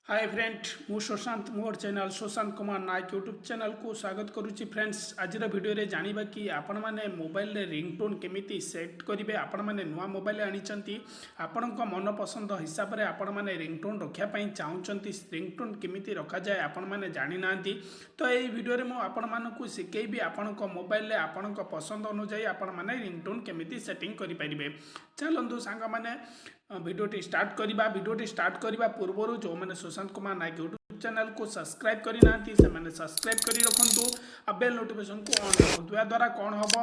Hi friend मु सुशांत मोर channel Sushant Kumar Nayak YouTube channel को स्वागत करुच्ची फ्रेंड्स आज वीडियो रे जानिबा कि आपण माने मोबाइल रे रिंगटोन केमिति सेट करिवे आपण माने नुआ मोबाइल आनिचंती आपणक मन पसंद हिसाब रे आपण माने रिंगटोन रखिया पई चाहुचंती रिंगटोन केमिति रखा जाय आपण माने जानि नांती तो एई वीडियो रे मु आपण मानकु सिकेइबी आपणक मोबाइल रे आपणक पसंद अनुसार आपण माने रिंगटोन केमिति सेटिंग करि परिबे चलंतु सांग माने भिडियोटी स्टार्ट करवा भिडियोटी स्टार्ट करने पूर्व जो मैंने सुशांत कुमार नायक यूट्यूब चैनल को सब्सक्राइब करना से सब्सक्राइब कर रखु आ बेल नोटिफिकेशन को ऑन रखु या द्वारा कौन हम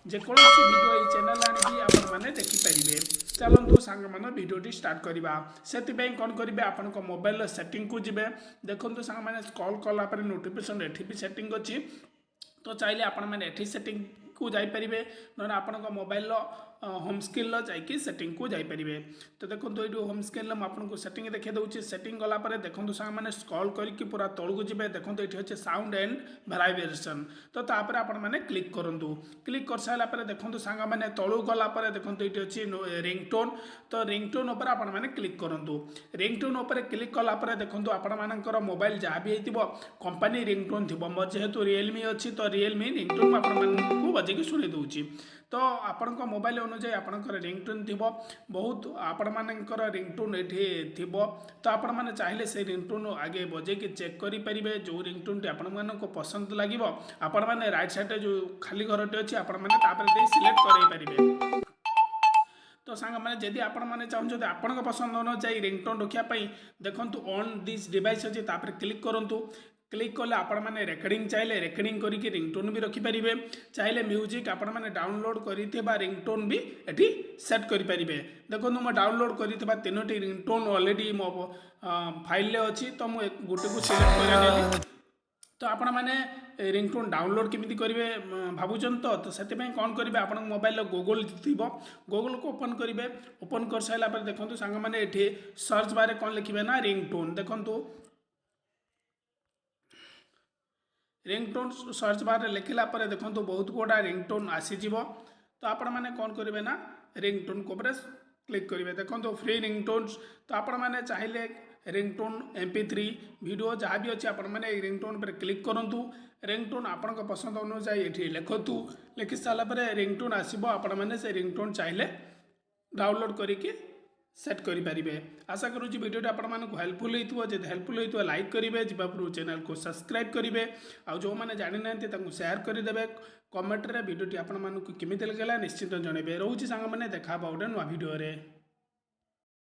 जेकोसी वीडियो ये चैनल आनी आपने देखिपारे चलतु सांग मैंने भिडियोटी स्टार्ट करवा से कौन करेंगे आपण मोबाइल सेटिंग को जी देखो सांग मैंने कॉल कलापर नोटिफिकेशन एठी भी सेटिंग अच्छी तो चाहिए आपण मैंने एठी सेटिंग को जापर ना आपण मोबाइल होम स्क्रीन जाकि सेटिंग को जापर तो देखो ये होम स्क्रीन आपको सेटिंग देखा दूसरी सेटिंग गलापर देखो सांग मैंने स्क्रॉल करके पूरा तौक जी देखो ये अच्छे साउंड एंड वाइब्रेशन तो तापर आपण मैंने क्लिक करूँ क्लिक कर सारापर देखो सांग मैंने तौक गलापर देखो ये अच्छी रिंगटोन तो रिंगटोन उपर आपण मैंने क्लिक करूँ रिंगटोन उपर क्लिक कलापर देखो आपण मानकर मोबाइल जहाँ भी हो कंपनी रिंगटोन थी मोर जेहेतु रियलमी अच्छी तो रियलमी रिंगटोन आपको बजेकी शुणी दूची तो आपण मोबाइल अनुसार आपंकर रिंगटोन थी बहुत आपण मानकर रिंगटोन ये थी तो आपण मैंने चाहिए से रिंगटोन आगे बजेकी चेक करेंगे जो रिंगटोन टी आपण मानक पसंद लगे आपण मैंने राइट साइड जो खाली घरटे अच्छी आपण मैंने सिलेक्ट करेंगे तो सांग मैंने जदि आपण मैंने चाहते आपण पसंद अनुसार रिंगटोन रखापी देखो ऑन दिस डिवाइस अच्छी क्लिक करूँ क्लिक कले आपण मैंने रेकर्डिंग चाहिए रेकर्डिंग करके रिंगटोन भी रखिपारे चाहिए म्यूजिक आपण मैंने डाउनलोड कर रिंगटोन भी एटी सेट करेंगे देखो मैं डाउनलोड कर तीनोटी रिंगटोन ऑलरेडी मो फाइल अच्छी तो मुझे गोटे को सिलेक्ट कर तो आपण मैंने रिंगटोन डाउनलोड केमी करेंगे भावुन तो से कौन करेंगे आप मोबाइल गूगल थी गूगल को ओपन करेंगे ओपन कर सारापर देखो सांग मैंने ये सर्च बारे कौन लिखे ना रिंगटोन देखो रिंगटोन सर्च बार लिखला देखो बहुत गुड़ा रिंगटोन आसीज तो आपण मैंने कौन करेंगे ना रिंगटोन को क्लिक करेंगे देखो फ्री रिंगटोन्स तो आपण मैंने चाहिए रिंगटोन MP3 वीडियो जहाँ भी अच्छे आपण मैंने रिंगटोन पर क्लिक करूँ रिंगटोन आपण पसंद अनुसार ये लिखतु लिखि सारापर रिंगटोन आसो आपण मैंने से रिंगटोन चाहिए डाउनलोड करके सेट करेंगे आशा करुँच वीडियो आपको हेल्पफुल होती जब हेल्पफुल होता लाइक करेंगे जीवापुर चैनल को सब्सक्राइब करेंगे आउ जो मैंने जानी ना शेयर करदे कमेंट रे वीडियो आपको केमी लगे निश्चित जनइबे रोचे सांग मैंने देखा गोटे नुआ वीडियो।